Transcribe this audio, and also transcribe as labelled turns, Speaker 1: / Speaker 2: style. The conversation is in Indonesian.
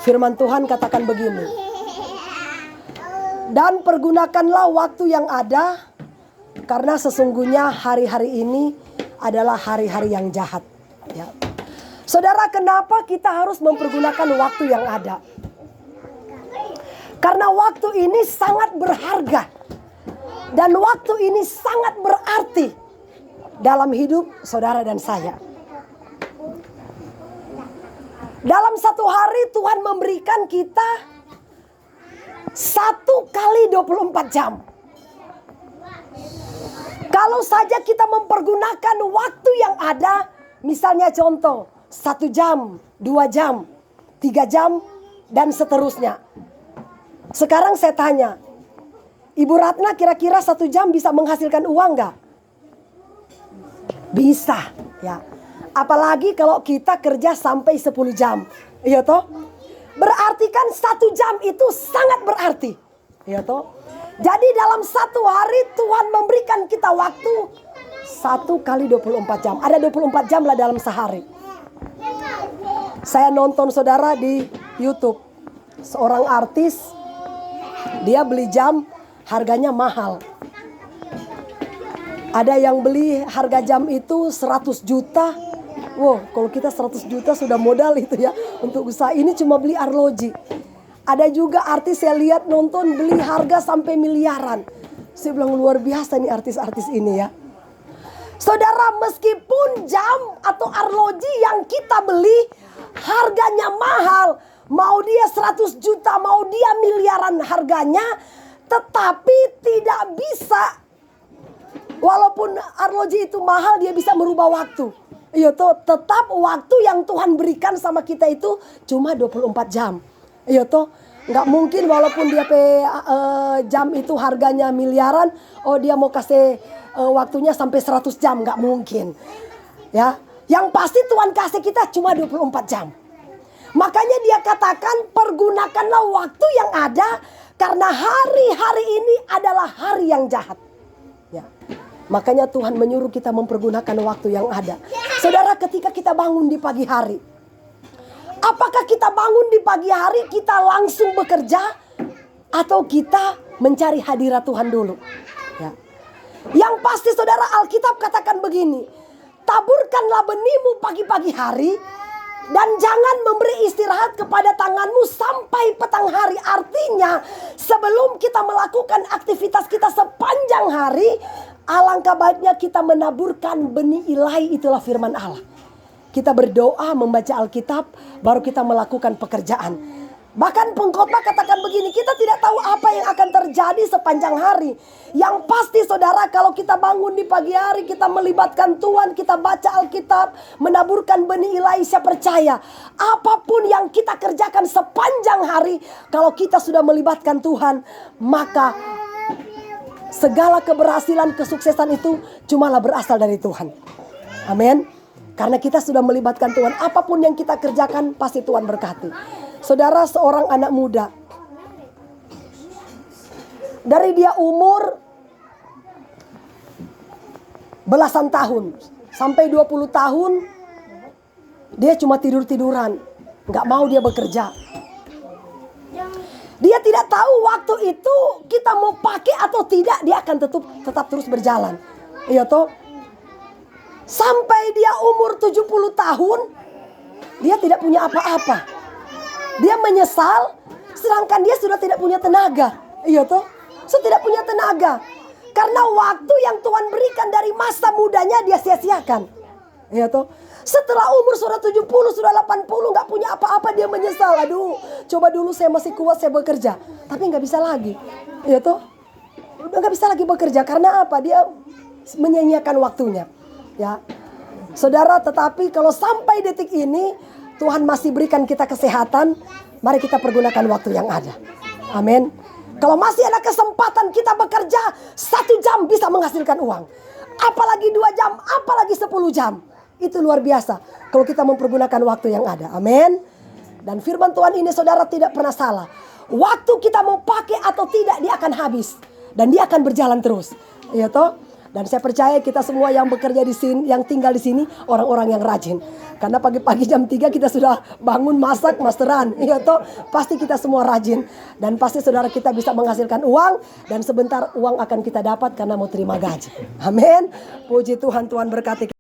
Speaker 1: Firman Tuhan katakan begini. Dan pergunakanlah waktu yang ada, karena sesungguhnya hari-hari ini adalah hari-hari yang jahat. Ya. Saudara, kenapa kita harus mempergunakan waktu yang ada? Karena waktu ini sangat berharga. Dan waktu ini sangat berarti dalam hidup saudara dan saya. Dalam satu hari Tuhan memberikan kita 1 kali 24 jam. Kalau saja kita mempergunakan waktu yang ada, misalnya contoh 1 jam, 2 jam, 3 jam, dan seterusnya. Sekarang saya tanya, Ibu Ratna kira-kira 1 jam bisa menghasilkan uang gak? Bisa, ya. Apalagi kalau kita kerja sampai 10 jam. Iya toh? Berarti kan 1 jam itu sangat berarti. Iya toh? Jadi dalam 1 hari Tuhan memberikan kita waktu 1 kali 24 jam. Ada 24 jam lah dalam sehari. Saya nonton saudara di YouTube. Seorang artis, dia beli jam harganya mahal. Ada yang beli harga jam itu 100 juta. Wow, kalau kita 100 juta sudah modal itu ya untuk usaha. Ini cuma beli arloji. Ada juga artis saya lihat nonton beli harga sampai miliaran. Saya bilang luar biasa nih artis-artis ini ya. Saudara, meskipun jam atau arloji yang kita beli harganya mahal, mau dia 100 juta, mau dia miliaran harganya, tetapi tidak bisa. Walaupun arloji itu mahal, dia bisa merubah waktu. Iya toh, tetap waktu yang Tuhan berikan sama kita itu cuma 24 jam. Iya toh, nggak mungkin walaupun dia jam itu harganya miliaran, oh dia mau kasih waktunya sampai 100 jam, nggak mungkin. Ya, yang pasti Tuhan kasih kita cuma 24 jam. Makanya dia katakan pergunakanlah waktu yang ada, karena hari-hari ini adalah hari yang jahat. Ya. Makanya Tuhan menyuruh kita mempergunakan waktu yang ada. Saudara, ketika kita bangun di pagi hari, apakah kita bangun di pagi hari kita langsung bekerja, atau kita mencari hadirat Tuhan dulu? Ya. Yang pasti saudara, Alkitab katakan begini, taburkanlah benihmu pagi-pagi hari, dan jangan memberi istirahat kepada tanganmu sampai petang hari. Artinya sebelum kita melakukan aktivitas kita sepanjang hari, alangkah baiknya kita menaburkan benih ilahi, itulah firman Allah. Kita berdoa, membaca Alkitab, baru kita melakukan pekerjaan. Bahkan pengkhotbah katakan begini, kita tidak tahu apa yang akan terjadi sepanjang hari. Yang pasti saudara, kalau kita bangun di pagi hari, kita melibatkan Tuhan, kita baca Alkitab, menaburkan benih ilahi, saya percaya apapun yang kita kerjakan sepanjang hari, kalau kita sudah melibatkan Tuhan, maka segala keberhasilan, kesuksesan itu cumalah berasal dari Tuhan. Amin. Karena kita sudah melibatkan Tuhan, apapun yang kita kerjakan pasti Tuhan berkati. Saudara, seorang anak muda, dari dia umur belasan tahun sampai 20 tahun, dia cuma tidur-tiduran, gak mau dia bekerja. Dia tidak tahu waktu itu kita mau pakai atau tidak, dia akan tetap terus berjalan. Iya toh? Sampai dia umur 70 tahun, dia tidak punya apa-apa. Dia menyesal, sedangkan dia sudah tidak punya tenaga. Iya toh? Sudah tidak punya tenaga. Karena waktu yang Tuhan berikan dari masa mudanya dia sia-siakan. Iya toh? Setelah umur sudah 70, sudah 80, gak punya apa-apa, dia menyesal. Aduh, coba dulu saya masih kuat, saya bekerja. Tapi gak bisa lagi. Iya toh? Udah gak bisa lagi bekerja. Karena apa? Dia menyia-nyiakan waktunya. Ya, saudara, tetapi kalau sampai detik ini Tuhan masih berikan kita kesehatan, mari kita pergunakan waktu yang ada. Amin. Kalau masih ada kesempatan kita bekerja 1 jam bisa menghasilkan uang, apalagi 2 jam, apalagi 10 jam. Itu luar biasa kalau kita mempergunakan waktu yang ada. Amin. Dan firman Tuhan ini saudara tidak pernah salah. Waktu kita mau pakai atau tidak, dia akan habis dan dia akan berjalan terus. Ya toh? Dan saya percaya kita semua yang bekerja di sini, yang tinggal di sini, orang-orang yang rajin. Karena pagi-pagi jam 3 kita sudah bangun masak, masteran. Iya toh, pasti kita semua rajin. Dan pasti saudara kita bisa menghasilkan uang. Dan sebentar uang akan kita dapat karena mau terima gaji. Amin. Puji Tuhan, Tuhan berkati.